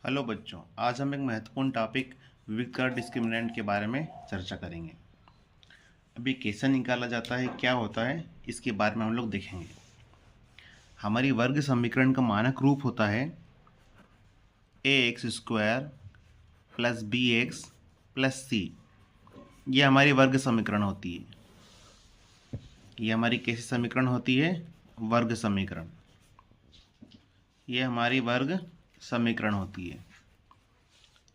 Hello बच्चों, आज हम एक महत्वपूर्ण टॉपिक विविक्तकर डिस्क्रिमिनेंट के बारे में चर्चा करेंगे। अभी कैसे निकाला जाता है, क्या होता है, इसके बारे में हम लोग देखेंगे। हमारी वर्ग समीकरण का मानक रूप होता है ax² plus bx plus c। ये हमारी वर्ग समीकरण होती है। ये हमारी कैसी समीकरण होती है? वर्ग समीकरण। ये हमारी वर्ग समीकरण होती है।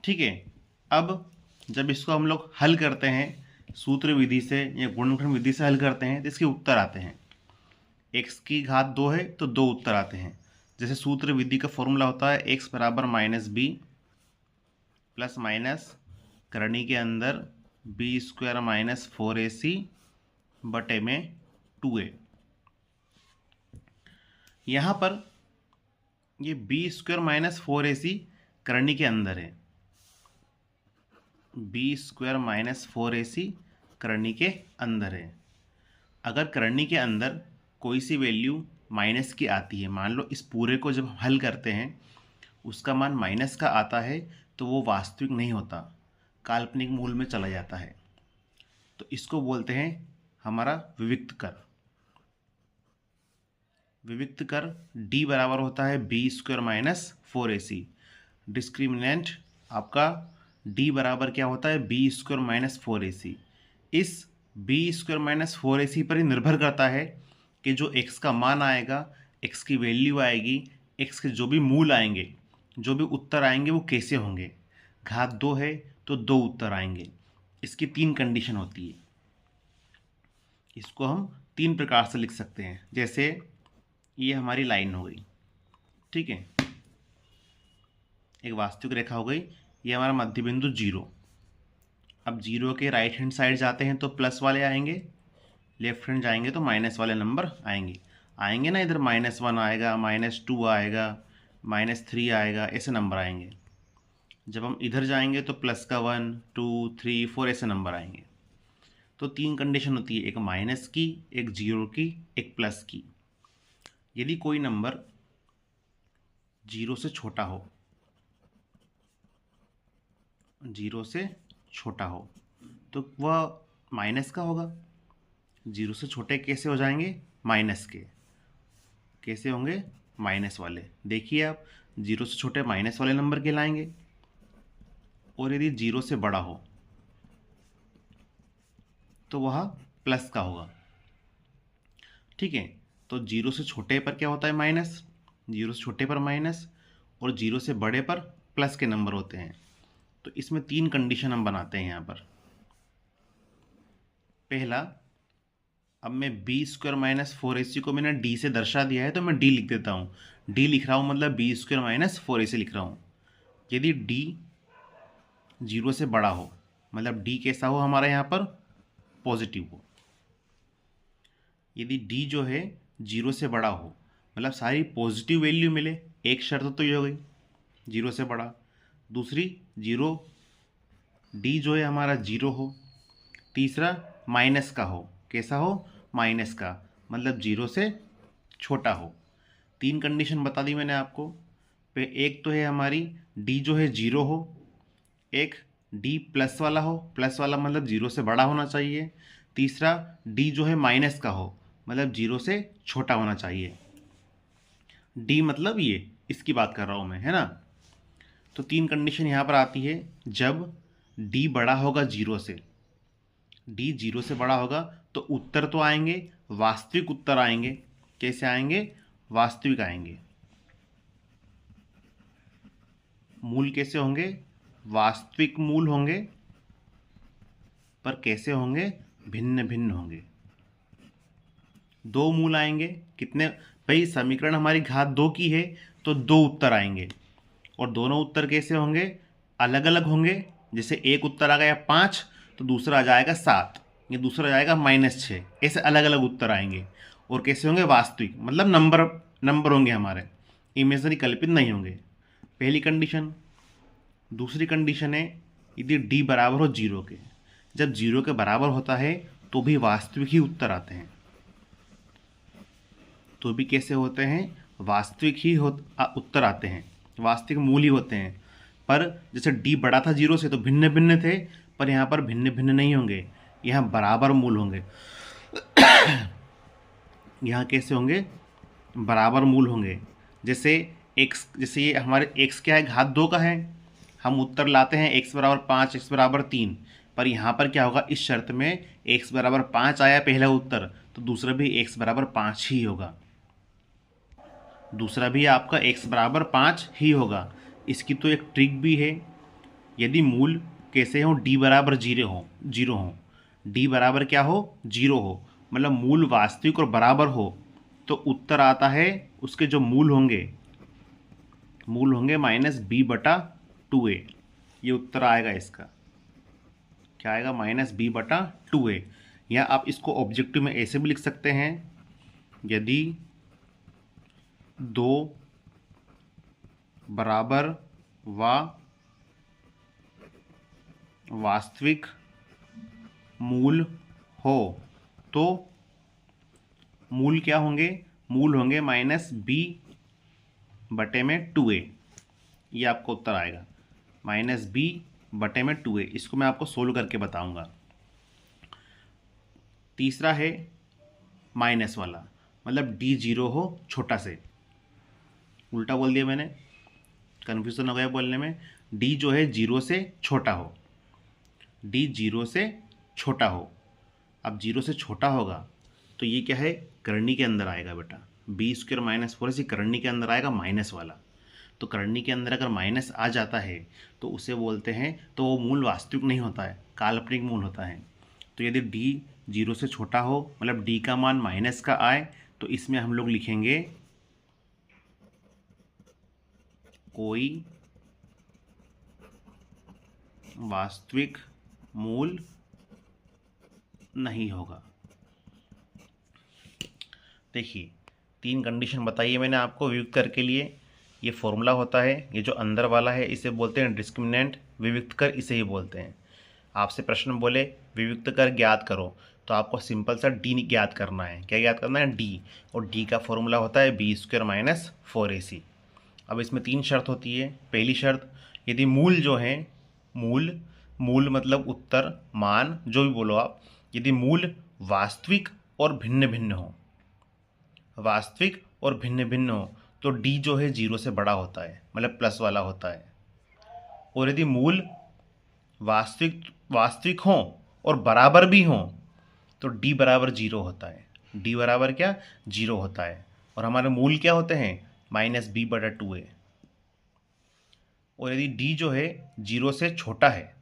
ठीक है। अब जब इसको हम लोग हल करते हैं सूत्र विधि से या गुणनखंड विधि से हल करते हैं तो इसके उत्तर आते हैं। x की घात 2 है तो 2 उत्तर आते हैं। जैसे सूत्र विधि का फॉर्मूला होता है x बराबर -b प्लस माइनस करनी के अंदर b² - 4ac बटे में 2a। यहाँ पर ये b² - 4ac करनी के अंदर है, b² - 4ac करनी के अंदर है। अगर करनी के अंदर कोई सी वैल्यू माइनस की आती है, मान लो इस पूरे को जब हल करते हैं उसका मान माइनस का आता है तो वो वास्तविक नहीं होता, काल्पनिक मूल में चला जाता है। तो इसको बोलते हैं हमारा विविक्त कर। विविक्त कर d बराबर होता है b² - 4ac। डिस्क्रिमिनेंट आपका d बराबर क्या होता है? b² - 4ac। इस b² - 4ac पर ही निर्भर करता है कि जो x का मान आएगा, x की वैल्यू आएगी, x के जो भी मूल आएंगे, जो भी उत्तर आएंगे वो कैसे होंगे। घात 2 है तो 2 उत्तर आएंगे। इसकी 3 कंडीशन होती है। इसको हम 3 प्रकार से लिख सकते हैं। जैसे ये हमारी लाइन हो गई, ठीक है, एक वास्तविक रेखा हो गई। ये हमारा मध्य बिंदु 0। अब 0 के राइट हैंड साइड जाते हैं तो प्लस वाले आएंगे, लेफ्ट हैंड जाएंगे तो माइनस वाले नंबर आएंगे ना। इधर -1 आएगा, -2 आएगा, -3 आएगा, ऐसे नंबर आएंगे। जब हम इधर जाएंगे तो प्लस का 1, 2, 3, 4 ऐसे नंबर आएंगे। तो 3 कंडीशन होती है, एक माइनस की, एक 0 की, एक प्लस की। यदि कोई नंबर 0 से छोटा हो, 0 से छोटा हो तो वह माइनस का होगा। 0 से छोटे कैसे हो जाएंगे? माइनस के। कैसे होंगे? माइनस वाले। देखिए आप, 0 से छोटे माइनस वाले नंबर कहलाएंगे। और यदि 0 से बड़ा हो तो वह प्लस का होगा। ठीक है। तो 0 से छोटे पर क्या होता है? माइनस। 0 से छोटे पर माइनस और 0 से बड़े पर प्लस के नंबर होते हैं। तो इसमें 3 कंडीशन हम बनाते हैं यहाँ पर। पहला, अब मैं b² - 4ac को मैंने d से दर्शा दिया है तो मैं d लिख देता हूँ। d लिख रहा हूँ मतलब b² - 4ac लिख रहा हूँ। यदि d 0 से बड़ा हो, मतलब d कैसा हो हमारा यहाँ पर? पॉजिटिव हो। यदि d जो है 0 से बड़ा हो, मतलब सारी पॉजिटिव वैल्यू मिले, एक शर्त तो ये हो गई 0 से बड़ा। दूसरी, 0 d जो है हमारा 0 हो। तीसरा, माइनस का हो। कैसा हो? माइनस का, मतलब 0 से छोटा हो। 3 कंडीशन बता दी मैंने आपको। एक तो है हमारी d जो है 0 हो, एक d प्लस वाला हो, प्लस वाला मतलब 0 से बड़ा होना चाहिए। तीसरा, d जो है माइनस का हो, मतलब 0 से छोटा होना चाहिए। d मतलब ये, इसकी बात कर रहा हूँ मैं, है ना। तो 3 कंडीशन यहाँ पर आती है। जब d बड़ा होगा 0 से, d 0 से बड़ा होगा तो उत्तर तो आएंगे, वास्तविक उत्तर आएंगे। कैसे आएंगे? वास्तविक आएंगे। मूल कैसे होंगे? वास्तविक मूल होंगे, पर कैसे होंगे? भिन्न भिन्न होंगे। 2 मूल आएंगे। कितने भाई? समीकरण हमारी घात 2 की है तो 2 उत्तर आएंगे। और दोनों उत्तर कैसे होंगे? अलग अलग होंगे। जैसे एक उत्तर आ गया 5 तो दूसरा आ जाएगा 7, या दूसरा आ जाएगा -6। ऐसे अलग अलग उत्तर आएंगे। और कैसे होंगे? वास्तविक, मतलब नंबर नंबर होंगे हमारे, इमेजनरी, कल्पित नहीं होंगे। पहली कंडीशन। दूसरी कंडीशन है यदि d बराबर हो 0 के। जब 0 के बराबर होता है तो भी वास्तविक ही उत्तर आते हैं। तो भी कैसे होते हैं? वास्तविक ही उत्तर आते हैं, वास्तविक मूल ही होते हैं। पर जैसे डी बड़ा था 0 से तो भिन्न भिन्न थे, पर यहाँ पर भिन्न भिन्न नहीं होंगे, यहाँ बराबर मूल होंगे। यहाँ कैसे होंगे? बराबर मूल होंगे। जैसे x, जैसे ये हमारे x क्या है, घात 2 का है, हम उत्तर लाते हैं x बराबर 5, x बराबर 3, पर यहाँ पर क्या होगा, इस शर्त में x बराबर 5 आया पहला उत्तर, तो दूसरा भी x बराबर 5 ही होगा, दूसरा भी आपका x बराबर 5 ही होगा। इसकी तो एक ट्रिक भी है, यदि मूल कैसे हो, d बराबर 0 हो, d बराबर क्या हो, 0 हो, मतलब मूल वास्तविक और बराबर हो, तो उत्तर आता है, उसके जो मूल होंगे -b/2a, ये उत्तर आएगा इसका, क्या आएगा, -b/2a। या आप इसको ऑब्जेक्टिव में ऐसे भी लिख सकते हैं, यदि दो बराबर व वास्तविक मूल हो तो मूल क्या होंगे, मूल होंगे -b/2a, ये आपको उत्तर आएगा -b/2a। इसको मैं आपको सोल्व करके बताऊंगा। तीसरा है माइनस वाला, मतलब d 0 हो छोटा से, उल्टा बोल दिया मैंने, कन्फ्यूजन हो गया बोलने में। d जो है 0 से छोटा हो, d 0 से छोटा हो। अब 0 से छोटा होगा तो ये क्या है, करनी के अंदर आएगा बेटा, b² - 4 इसी करनी के अंदर आएगा माइनस वाला। तो करनी के अंदर अगर माइनस आ जाता है तो उसे बोलते हैं, तो वो मूल वास्तविक नहीं होता है, काल्पनिक मूल होता है। तो यदि d 0 से छोटा हो, मतलब d का मान माइनस का आए, तो इसमें हम लोग लिखेंगे कोई वास्तविक मूल नहीं होगा। देखिए 3 कंडीशन बताइए मैंने आपको विविक्त कर के लिए। ये फॉर्मूला होता है, ये जो अंदर वाला है इसे बोलते हैं डिस्क्रिमिनेंट, विविक्त कर इसे ही बोलते हैं। आपसे प्रश्न बोले विविक्त कर ज्ञात करो, तो आपको सिंपल सा डी ज्ञात करना है। क्या ज्ञात करना है, डी, और डी का फॉर्मूला होता है b² - 4ac। अब इसमें 3 शर्त होती है। पहली शर्त, यदि मूल जो है, मूल मतलब उत्तर, मान, जो भी बोलो आप, यदि मूल वास्तविक और भिन्न भिन्न हो, वास्तविक और भिन्न भिन्न हो, तो d जो है 0 से बड़ा होता है, मतलब प्लस वाला होता है। और यदि मूल वास्तविक हो और बराबर भी हो, तो d बराबर 0 होता है, d बराबर क्या, 0 होता है। और हमारे मूल क्या होते हैं, -b/2a। और यदि d जो है 0 से छोटा है,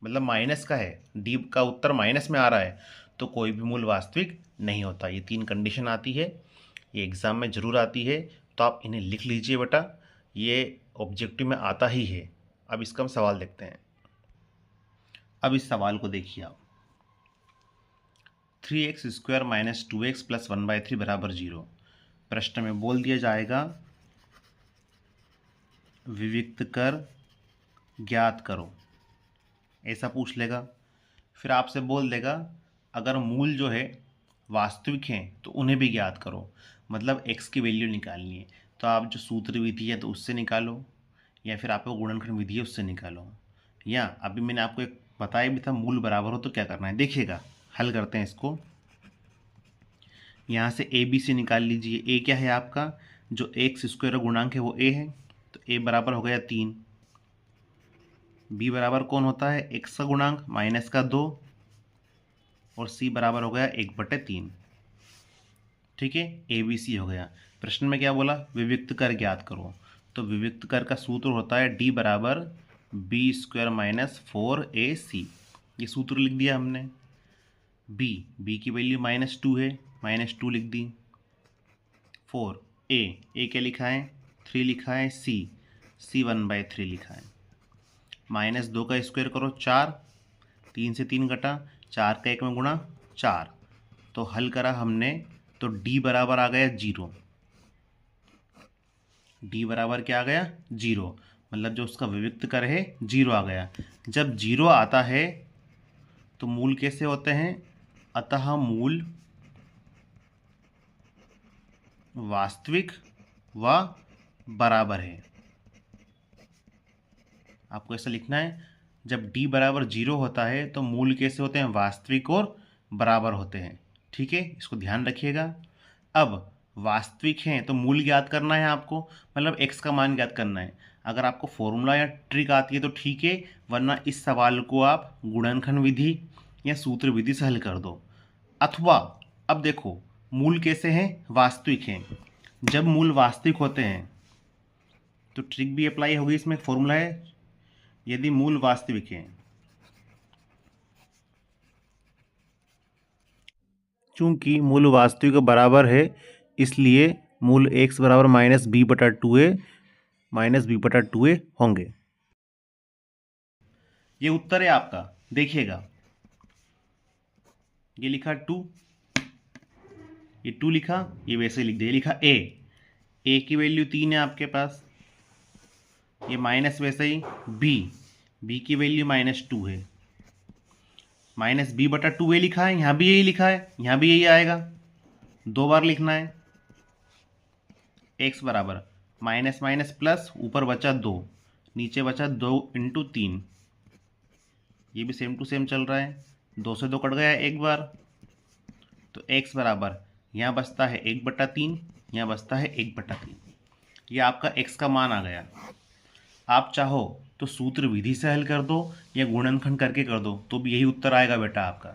मतलब माइनस का है, d का उत्तर माइनस में आ रहा है, तो कोई भी मूल वास्तविक नहीं होता। ये 3 कंडीशन आती है, ये एग्ज़ाम में ज़रूर आती है, तो आप इन्हें लिख लीजिए बेटा, ये ऑब्जेक्टिव में आता ही है। अब इसका हम सवाल देखते हैं। अब इस सवाल को देखिए आप, 3x² - 2x + 1/3 = 0। प्रश्न में बोल दिया जाएगा विविक्त कर ज्ञात करो, ऐसा पूछ लेगा। फिर आपसे बोल देगा अगर मूल जो है वास्तविक हैं तो उन्हें भी ज्ञात करो, मतलब x की वैल्यू निकालनी है। तो आप जो सूत्र विधि है तो उससे निकालो, या फिर आपको गुणनखंड विधि है उससे निकालो, या अभी मैंने आपको एक बताया भी था, मूल बराबर हो तो क्या करना है। देखिएगा, हल करते हैं इसको। यहाँ से a b से निकाल लीजिए। a क्या है आपका, जो x² गुणांक है वो a है, तो a बराबर हो गया 3। b बराबर कौन होता है, x का गुणांक माइनस का 2, और c बराबर हो गया 1/3। ठीक है, ए बी सी हो गया। प्रश्न में क्या बोला, विविक्त कर ज्ञात करो, तो विविक्त कर का सूत्र होता है d बराबर b² - 4ac। ये सूत्र लिख दिया हमने। b की वैल्यू -2 है, -2 लिख दी। 4 a क्या लिखा है, 3 लिखा है, c 1/3 लिखा है। -2 का स्क्वायर करो 4, 3 से 3 घटा, 4 का 1 में गुणा 4, तो हल करा हमने, तो d बराबर आ गया 0। d बराबर क्या आ गया, 0, मतलब जो उसका विविक्त कर है 0 आ गया। जब 0 आता है तो मूल कैसे होते हैं, अतः मूल वास्तविक व बराबर है, आपको ऐसा लिखना है, जब d बराबर 0 होता है तो मूल कैसे होते हैं, वास्तविक और बराबर होते हैं। ठीक है, इसको ध्यान रखिएगा। अब वास्तविक हैं तो मूल ज्ञात करना है आपको, मतलब x का मान ज्ञात करना है। अगर आपको फॉर्मूला या ट्रिक आती है तो ठीक है, वरना इस सवाल को आप गुणनखंड विधि या सूत्र विधि से हल कर दो। अथवा अब देखो, मूल कैसे हैं, वास्तविक हैं। जब मूल वास्तविक होते हैं तो ट्रिक भी अप्लाई होगी, इसमें एक फॉर्मूला है, यदि मूल वास्तविक हैं, चूंकि मूल वास्तविक बराबर है इसलिए मूल x बराबर -b/2a होंगे। ये उत्तर है आपका, देखिएगा ये लिखा 2, ये 2 लिखा, ये वैसे लिख दिया, लिखा a की वैल्यू 3 है आपके पास, ये माइनस वैसे ही b की वैल्यू -2 है, -b/2a लिखा है, यहाँ भी यही लिखा है, यहाँ भी यही आएगा, 2 बार लिखना है। x बराबर माइनस माइनस प्लस, ऊपर बचा 2, नीचे बचा 2 × 3, ये भी सेम टू सेम चल रहा है, 2 से 2 कट गया एक बार, तो x बराबर यहाँ बचता है 1/3, यहाँ बचता है 1/3। ये आपका x का मान आ गया। आप चाहो तो सूत्र विधि से हल कर दो या गुणनखंड करके कर दो, तो भी यही उत्तर आएगा बेटा आपका।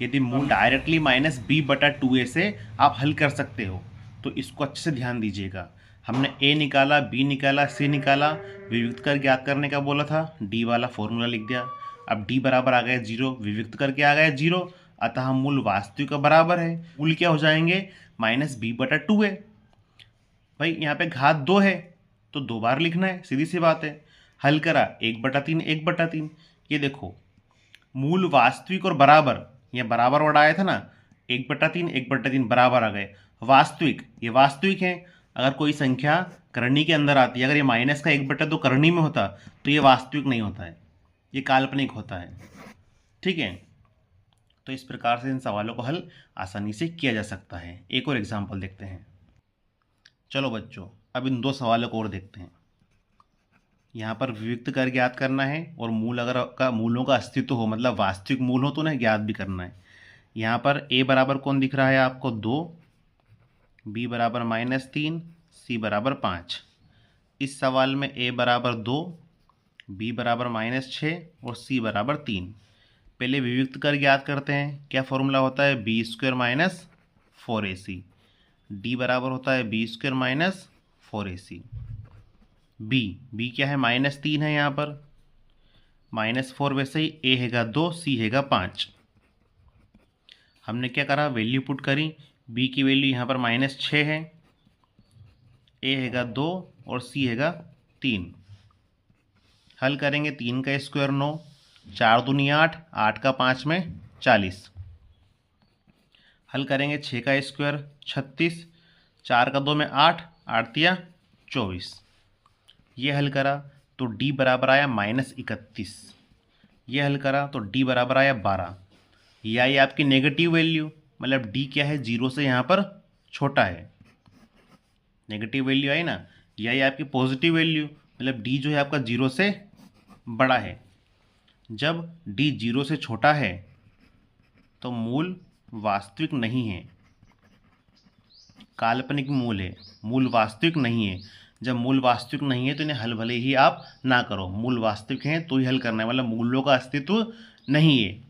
यदि मूल डायरेक्टली -b/2a से आप हल कर सकते हो तो इसको अच्छे से ध्यान दीजिएगा। हमने a निकाला, b निकाला, c निकाला, विविक्त कर ज्ञात करने का बोला था, d वाला फॉर्मूला लिख दिया। अब d बराबर आ गया 0, विविक्त करके आ गया 0, अतः मूल वास्तविक का बराबर है। मूल क्या हो जाएंगे, -b/2a। भाई यहाँ पे घात 2 है तो 2 बार लिखना है, सीधी सी बात है। हल करा 1/3 1/3। ये देखो, मूल वास्तविक और बराबर, ये बराबर वर्ड आया था ना, 1/3 1/3 बराबर आ गए। वास्तविक, ये वास्तविक है। अगर कोई संख्या करनी के अंदर आती है, अगर ये माइनस का 1/2 करनी में होता तो ये वास्तविक नहीं होता है, ये काल्पनिक होता है। ठीक है, तो इस प्रकार से इन सवालों को हल आसानी से किया जा सकता है। एक और एग्जाम्पल देखते हैं। चलो बच्चों, अब इन 2 सवालों को और देखते हैं। यहाँ पर विविक्त कर ज्ञात करना है और मूल अगर का मूलों का अस्तित्व हो, मतलब वास्तविक मूल हो, तो उन्हें ज्ञात भी करना है। यहाँ पर a बराबर कौन दिख रहा है आपको, 2, b बराबर -3, c बराबर 5। इस सवाल में a बराबर 2, b बराबर -6 और c बराबर 3। पहले विविक्त कर ज्ञात करते हैं। क्या फॉर्मूला होता है, b² - 4ac। d बराबर होता है b² - 4ac। b क्या है, -3 है, यहाँ पर -4 वैसे ही, a हैगा 2, c हैगा 5। हमने क्या करा, वैल्यू पुट करी, b की वैल्यू यहाँ पर -6 है, a हैगा 2 और c हैगा 3। हल करेंगे, 3 का स्क्वायर 9, 4 दूनी 8, 8 का 5 में 40। हल करेंगे 6 का स्क्वायर 36, 4 का 2 में 8, 8 तिया 24। ये हल करा तो d बराबर आया -31। ये हल करा तो d बराबर आया 12। ये आई आपकी नेगेटिव वैल्यू, मतलब d क्या है, 0 से यहाँ पर छोटा है, नेगेटिव वैल्यू आई ना। ये आई आपकी पॉजिटिव वैल्यू, मतलब d जो है आपका 0 से बड़ा है। जब d 0 से छोटा है तो मूल वास्तविक नहीं है, काल्पनिक मूल है, मूल वास्तविक नहीं है। जब मूल वास्तविक नहीं है तो इन्हें हल भले ही आप ना करो, मूल वास्तविक हैं तो ही हल करना है, मतलब मूलों का अस्तित्व नहीं है।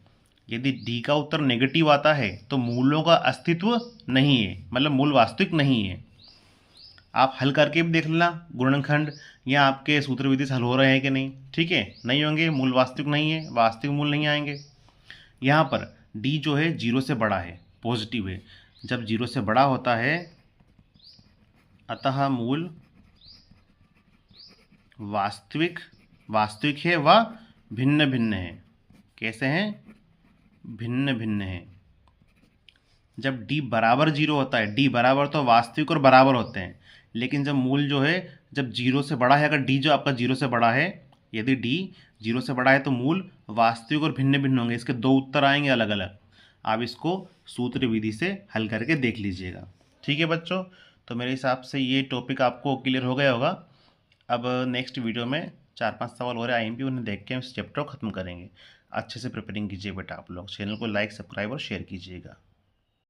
यदि डी का उत्तर नेगेटिव आता है तो मूलों का अस्तित्व नहीं है, मतलब मूल वास्तविक नहीं है। आप हल करके भी देख लेना गुणनखंड या आपके सूत्र विधि से हल हो रहे हैं कि नहीं। ठीक है, नहीं होंगे, मूल वास्तविक नहीं है, वास्तविक मूल नहीं आएंगे। यहाँ पर डी जो है 0 से बड़ा है, पॉजिटिव है। जब 0 से बड़ा होता है अतः मूल वास्तविक है व भिन्न भिन्न है। कैसे हैं, भिन्न भिन्न है। जब d बराबर 0 होता है, d बराबर तो वास्तविक और बराबर होते हैं, लेकिन जब मूल जो है जब 0 से बड़ा है, अगर d जो आपका 0 से बड़ा है, यदि d 0 से बड़ा है तो मूल वास्तविक और भिन्न भिन्न होंगे। इसके 2 उत्तर आएंगे अलग अलग। आप इसको सूत्र विधि से हल करके देख लीजिएगा। ठीक है बच्चों, तो मेरे हिसाब से ये टॉपिक आपको क्लियर हो गया होगा। अब नेक्स्ट वीडियो में 4-5 सवाल और आएंगे, उन्हें देख के हम इस चैप्टर को ख़त्म करेंगे। अच्छे से प्रिपेयरिंग कीजिए बेटा आप लोग। चैनल को लाइक, सब्सक्राइब और शेयर कीजिएगा।